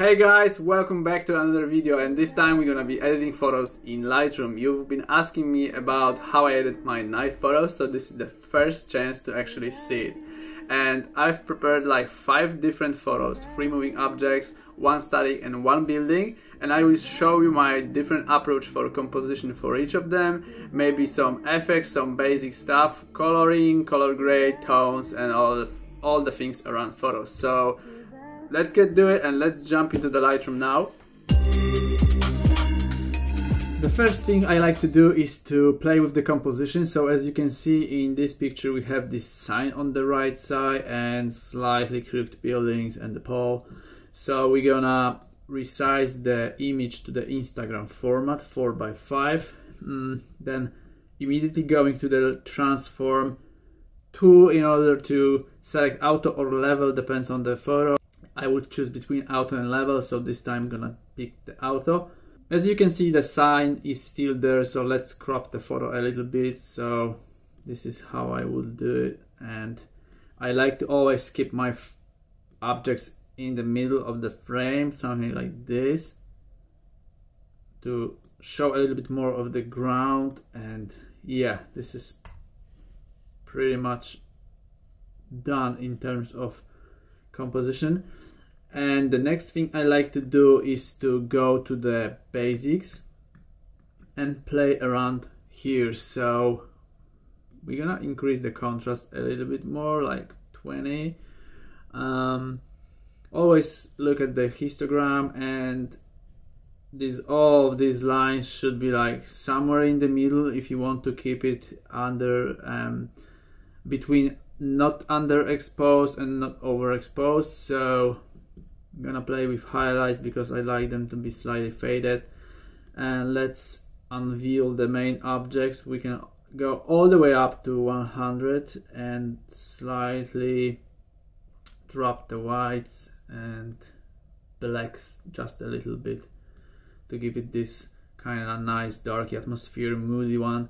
Hey guys, welcome back to another video, and this time we're gonna be editing photos in Lightroom. You've been asking me about how I edit my night photos, so this is the first chance to actually see it. And I've prepared like 5 different photos, 3 moving objects, 1 static and 1 building, and I will show you my different approach for composition for each of them, maybe some effects, some basic stuff, coloring, color grade, tones, and all the things around photos. So let's get to it and let's jump into the Lightroom now. The first thing I like to do is to play with the composition. So as you can see in this picture, we have this sign on the right side and slightly crooked buildings and the pole. So we're gonna resize the image to the Instagram format, 4:5. Then immediately going to the transform tool in order to select auto or level, depends on the photo. I would choose between auto and level, so this time I'm gonna pick the auto. As you can see, the sign is still there, so let's crop the photo a little bit. So this is how I would do it, and I like to always keep my objects in the middle of the frame, something like this, to show a little bit more of the ground. And yeah, this is pretty much done in terms of composition. And the next thing I like to do is to go to the basics and play around here. So we're gonna increase the contrast a little bit more, like 20. Always look at the histogram, and all of these lines should be like somewhere in the middle if you want to keep it under between not underexposed and not overexposed. So I'm gonna play with highlights because I like them to be slightly faded. And let's unveil the main objects. We can go all the way up to 100 and slightly drop the whites and blacks just a little bit to give it this kind of nice dark atmosphere, moody one.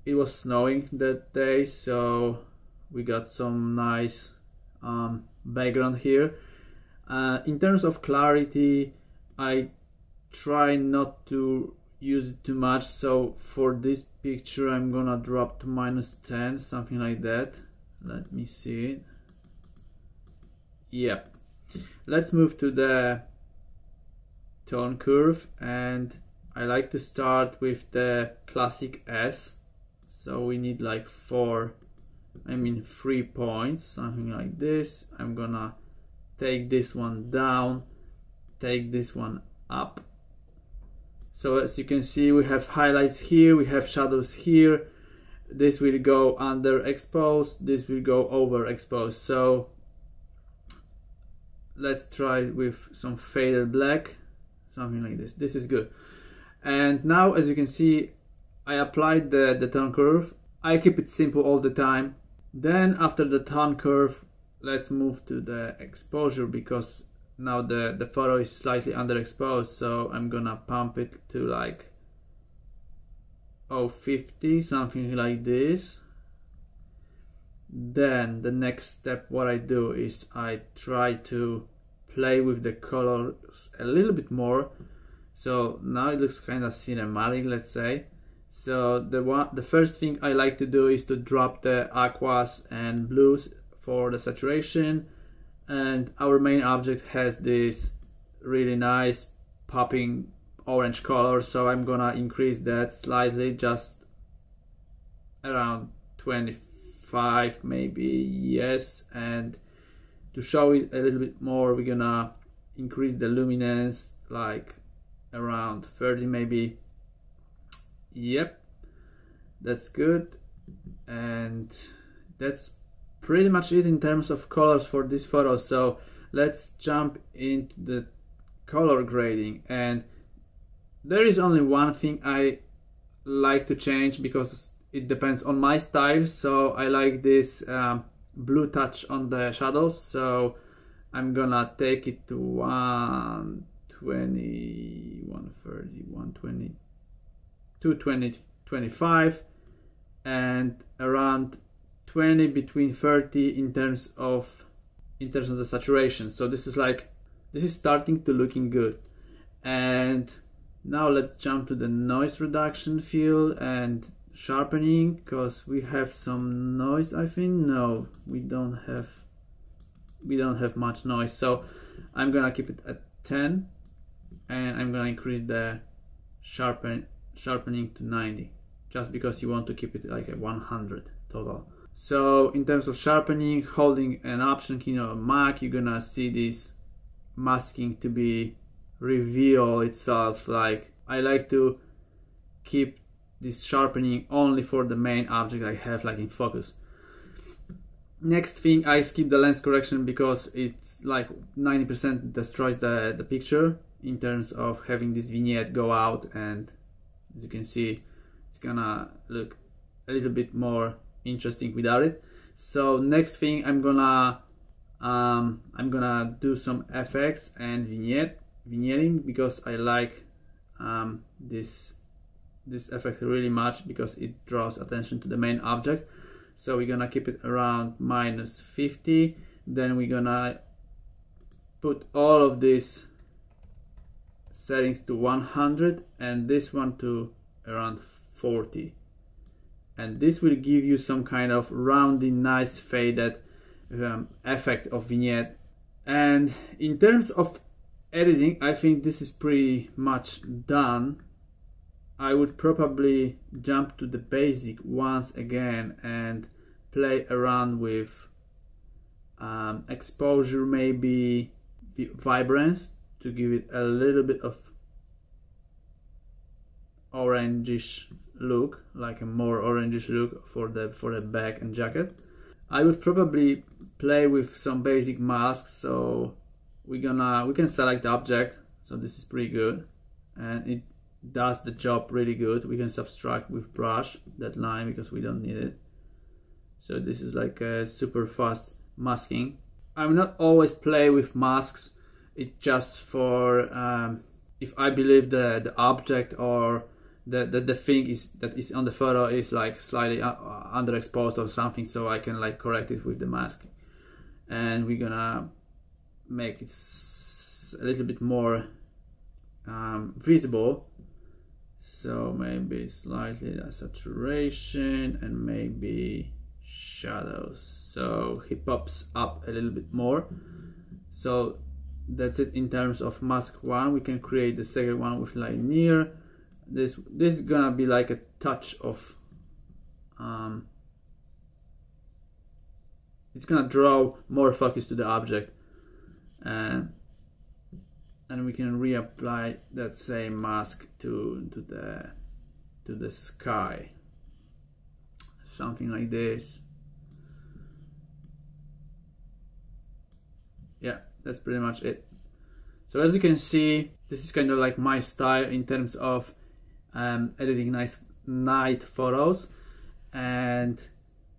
It was snowing that day, so we got some nice background here. In terms of clarity, I try not to use it too much, so for this picture I'm gonna drop to -10, something like that. Let me see it. Yep. Let's move to the tone curve, and I like to start with the classic S. So we need like 3 points, something like this. I'm gonna take this one down, take this one up. So as you can see, we have highlights here, we have shadows here. This will go underexposed, this will go overexposed. So let's try with some faded black, something like this. This is good. And now, as you can see, I applied the tone curve. I keep it simple all the time. Then after the tone curve, let's move to the exposure, because now the photo is slightly underexposed. So I'm gonna pump it to like 50, something like this. Then the next step, what I do is I try to play with the colors a little bit more. So now it looks kind of cinematic, let's say. So the first thing I like to do is to drop the aquas and blues for the saturation. And our main object has this really nice popping orange color, so I'm gonna increase that slightly, just around 25 maybe, yes. And to show it a little bit more, we're gonna increase the luminance like around 30 maybe. Yep, that's good. And that's pretty much it in terms of colors for this photo. So let's jump into the color grading. And there is only one thing I like to change because it depends on my style. So I like this blue touch on the shadows, so I'm gonna take it to 120, 130, 120, 220, 25, and around 20, between 30 in terms of the saturation. So this is like this is starting to looking good. And now let's jump to the noise reduction field and sharpening, because we have some noise, I think. No, we don't have much noise, so I'm gonna keep it at 10, and I'm gonna increase the sharpening to 90, just because you want to keep it like a 100 total. So in terms of sharpening, holding an option key on a Mac, you're gonna see this masking to be reveal itself. Like, I like to keep this sharpening only for the main object I have, like in focus. Next thing, I skip the lens correction because it's like 90% destroys the picture in terms of having this vignette go out, and as you can see, it's gonna look a little bit more interesting without it. So next thing, I'm gonna do some effects and vignetting, because I like this effect really much, because it draws attention to the main object. So we're gonna keep it around -50. Then we're gonna put all of these settings to 100 and this one to around 40. And this will give you some kind of roundy, nice faded effect of vignette. And in terms of editing, I think this is pretty much done. I would probably jump to the basic once again and play around with exposure, maybe vibrance, to give it a little bit of orangish look, like a more orangish look for the back and jacket. I would probably play with some basic masks. So we can select the object. So this is pretty good, and it does the job really good. We can subtract with brush that line because we don't need it. So this is like a super fast masking. I will not always play with masks. It's just for if I believe the object or the thing that is on the photo is like slightly underexposed or something, so I can like correct it with the mask. And we're gonna make it a little bit more visible. So maybe slightly saturation and maybe shadows, so he pops up a little bit more. So that's it in terms of mask one. We can create the second one with linear. This is gonna be like a touch of it's gonna draw more focus to the object, and we can reapply that same mask to the sky, something like this. Yeah, that's pretty much it. So as you can see, this is kind of like my style in terms of editing nice night photos. And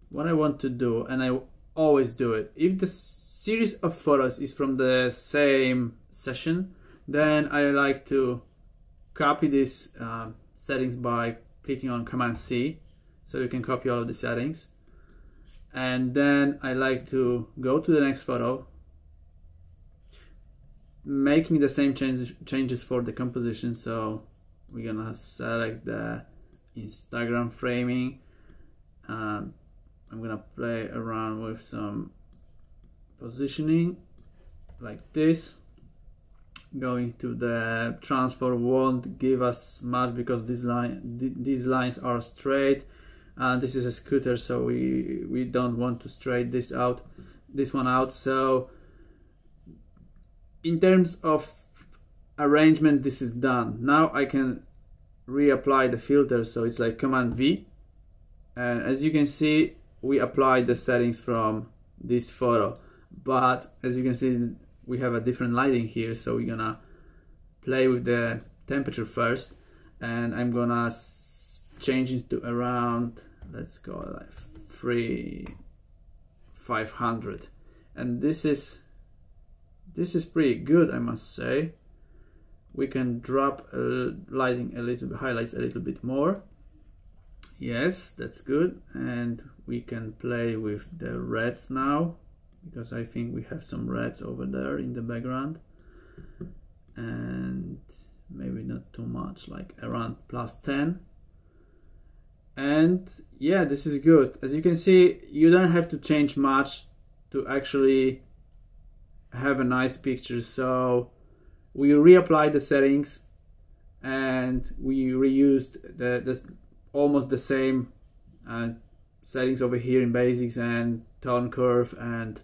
what I want to do, and I always do it, if the series of photos is from the same session, then I like to copy these settings by clicking on Command C, so you can copy all of the settings. And then I like to go to the next photo, making the same changes for the composition. So we're gonna select the Instagram framing. I'm gonna play around with some positioning like this. Going to the transfer won't give us much because these lines are straight, and this is a scooter, so we don't want to straighten this one out. So in terms of arrangement, this is done. Now I can reapply the filter, so it's like Command V, and as you can see, we applied the settings from this photo, but as you can see, we have a different lighting here. So we're gonna play with the temperature first, and I'm gonna change it to around, let's go like 500, and this is pretty good, I must say. We can drop lighting a little bit, highlights a little bit more. Yes, that's good. And we can play with the reds now, because I think we have some reds over there in the background. and maybe not too much, like around +10. And yeah, this is good. As you can see, you don't have to change much to actually have a nice picture. So we reapplied the settings and we reused the almost the same settings over here in basics and tone curve and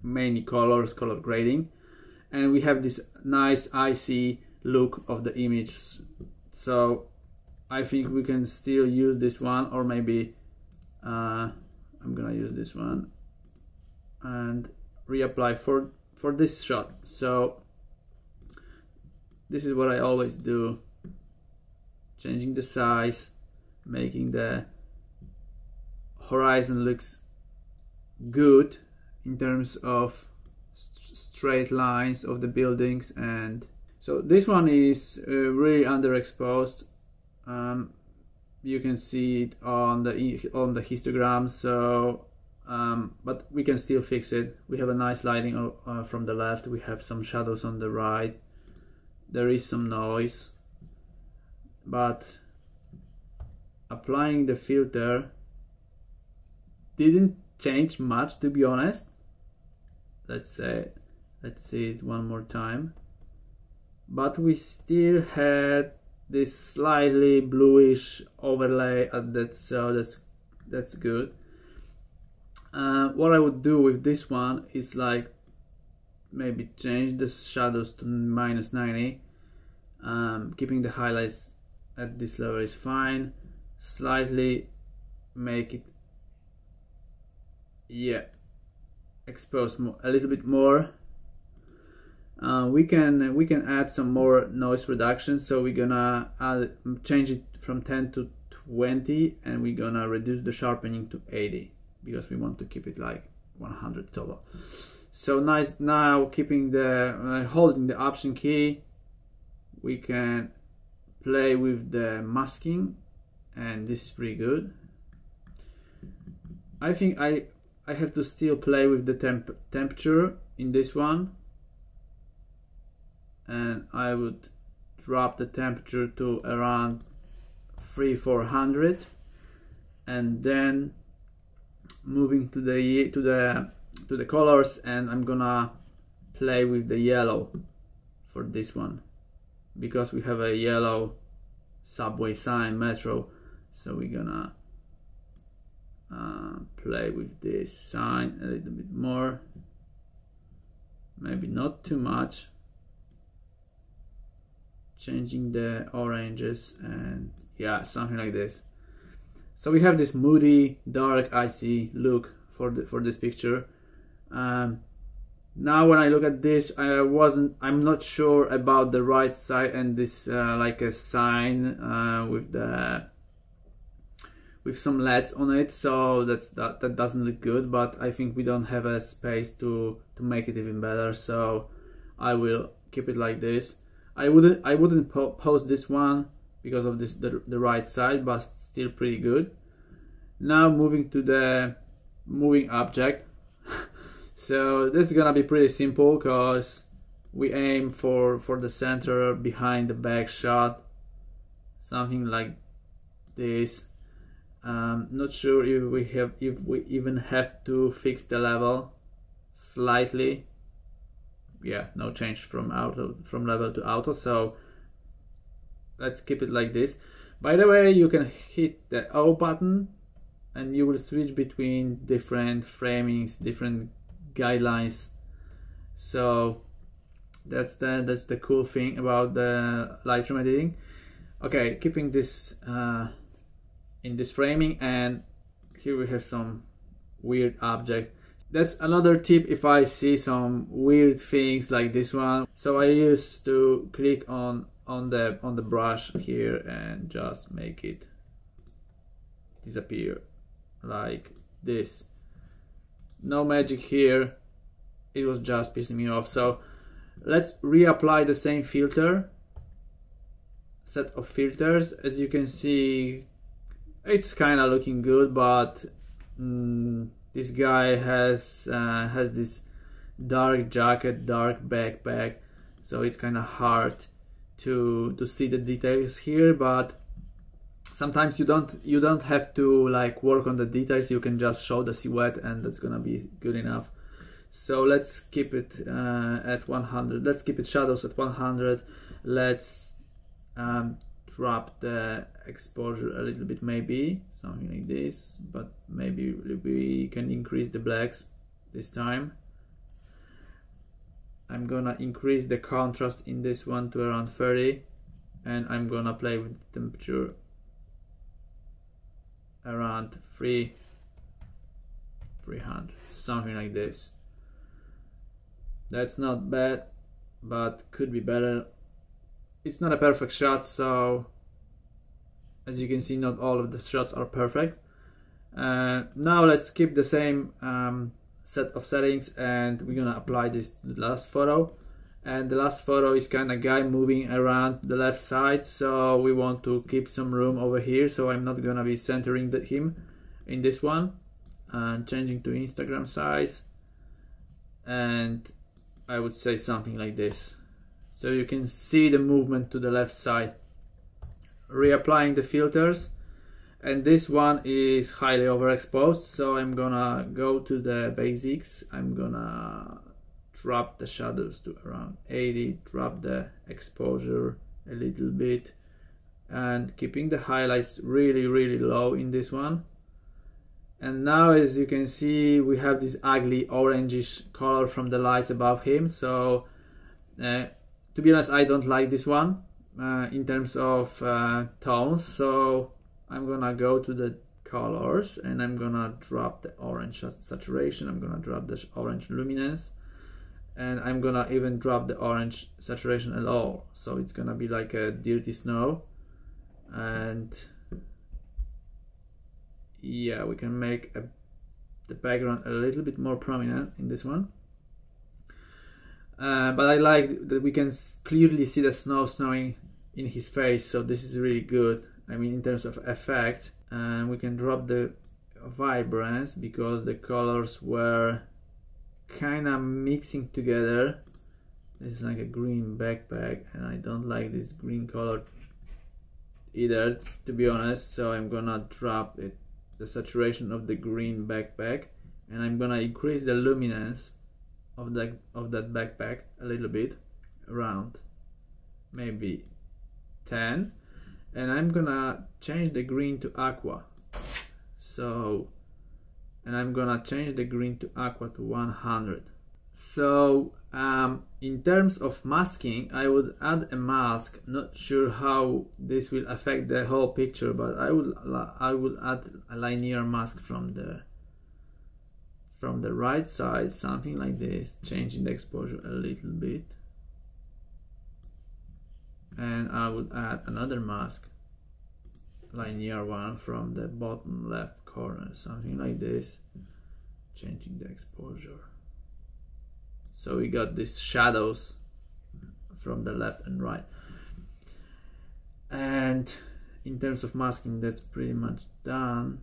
mainly colors, color grading, and we have this nice icy look of the image. So I think we can still use this one, or maybe I'm gonna use this one and reapply for this shot. So this is what I always do, changing the size, making the horizon looks good in terms of straight lines of the buildings. And so this one is really underexposed. You can see it on the histogram. So but we can still fix it. We have a nice lighting from the left. We have some shadows on the right. There is some noise, but applying the filter didn't change much, to be honest. Let's see it one more time. But we still had this slightly bluish overlay at that, so that's good. What I would do with this one is like maybe change the shadows to -90. Keeping the highlights at this level is fine. Slightly make it, yeah, expose a little bit more. We can add some more noise reduction. So we're gonna change it from 10 to 20, and we're gonna reduce the sharpening to 80 because we want to keep it like 100 total. So nice. Now keeping the holding the Option key, we can play with the masking, and this is pretty good. I think I have to still play with the temperature in this one, and I would drop the temperature to around 300-400, and then moving to the colors, and I'm gonna play with the yellow for this one because we have a yellow subway sign, metro, so we're gonna play with this sign a little bit more, maybe not too much, changing the oranges, and yeah, something like this. So we have this moody, dark, icy look for this picture. Now when I look at this, I'm not sure about the right side and this like a sign with some LEDs on it, so that doesn't look good. But I think we don't have a space to make it even better, so I will keep it like this. I wouldn't post this one because of this the right side, but still pretty good. Now moving to the moving object. So this is gonna be pretty simple because we aim for the center behind the back shot, something like this. Not sure if we even have to fix the level slightly. Yeah, no change from level to auto, so let's keep it like this. By the way, you can hit the O button and you will switch between different framings, different guidelines. So that's the cool thing about the Lightroom editing. Okay, keeping this in this framing, and here we have some weird object. That's another tip if I see some weird things like this one. So I used to click on the brush here and just make it disappear like this. No magic here, it was just pissing me off. So let's reapply the same set of filters. As you can see, it's kind of looking good, but this guy has this dark jacket, dark backpack, so it's kind of hard to see the details here, but sometimes you don't have to like work on the details, you can just show the silhouette and that's gonna be good enough. So let's keep it at 100, let's keep it shadows at 100. Let's drop the exposure a little bit, maybe something like this, but maybe we can increase the blacks this time. I'm gonna increase the contrast in this one to around 30, and I'm gonna play with the temperature around 300, something like this. That's not bad, but could be better. It's not a perfect shot, so as you can see, not all of the shots are perfect. Now let's keep the same set of settings, and we're gonna apply this to the last photo. And the last photo is kind of guy moving around the left side, so we want to keep some room over here, so I'm not gonna be centering him in this one. And changing to Instagram size, and I would say something like this, so you can see the movement to the left side. Reapplying the filters, and this one is highly overexposed, so I'm gonna go to the basics. I'm gonna drop the shadows to around 80, drop the exposure a little bit, and keeping the highlights really low in this one. And now, as you can see, we have this ugly orangish color from the lights above him, so to be honest, I don't like this one in terms of tones, so I'm gonna go to the colors and I'm gonna drop the orange saturation, I'm gonna drop the orange luminance, and I'm gonna even drop the orange saturation at all, so it's gonna be like a dirty snow. And yeah, we can make the background a little bit more prominent in this one. But I like that we can clearly see the snow snowing in his face, so this is really good, I mean, in terms of effect. And we can drop the vibrance because the colors were kind of mixing together. This is like a green backpack, and I don't like this green color either, to be honest, so I'm gonna drop it, the saturation of the green backpack, and I'm gonna increase the luminance of that backpack a little bit, around maybe 10, and I'm gonna change the green to aqua. So, and I'm gonna change the green to aqua to 100. So in terms of masking, I would add a mask. Not sure how this will affect the whole picture, but I would add a linear mask from the right side, something like this, changing the exposure a little bit. And I would add another mask, linear one, from the bottom left corner, something like this, changing the exposure. So we got these shadows from the left and right. And in terms of masking, that's pretty much done.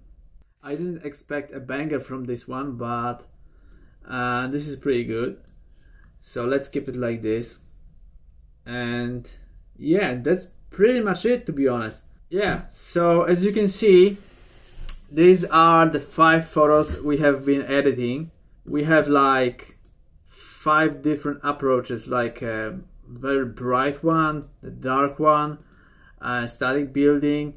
I didn't expect a banger from this one, but this is pretty good. So let's keep it like this. And yeah, that's pretty much it, to be honest. Yeah, so as you can see, these are the 5 photos we have been editing. We have like 5 different approaches, like a very bright one, the dark one, static building,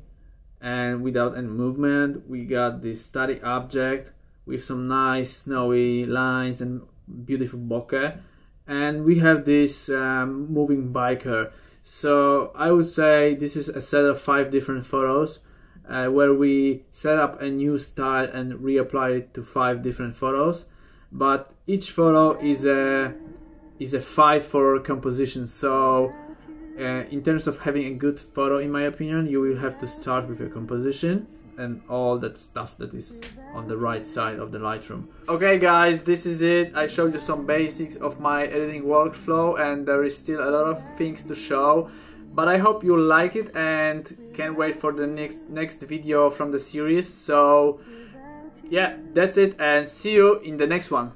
and without any movement. We got this static object with some nice snowy lines and beautiful bokeh, and we have this moving biker. So I would say this is a set of 5 different photos where we set up a new style and reapply it to 5 different photos. But each photo is a 5 for composition. So in terms of having a good photo, in my opinion, you will have to start with your composition and all that stuff that is on the right side of the Lightroom. Okay guys, this is it. I showed you some basics of my editing workflow, and there is still a lot of things to show, but I hope you like it and can't wait for the next video from the series. So yeah, that's it, and see you in the next one.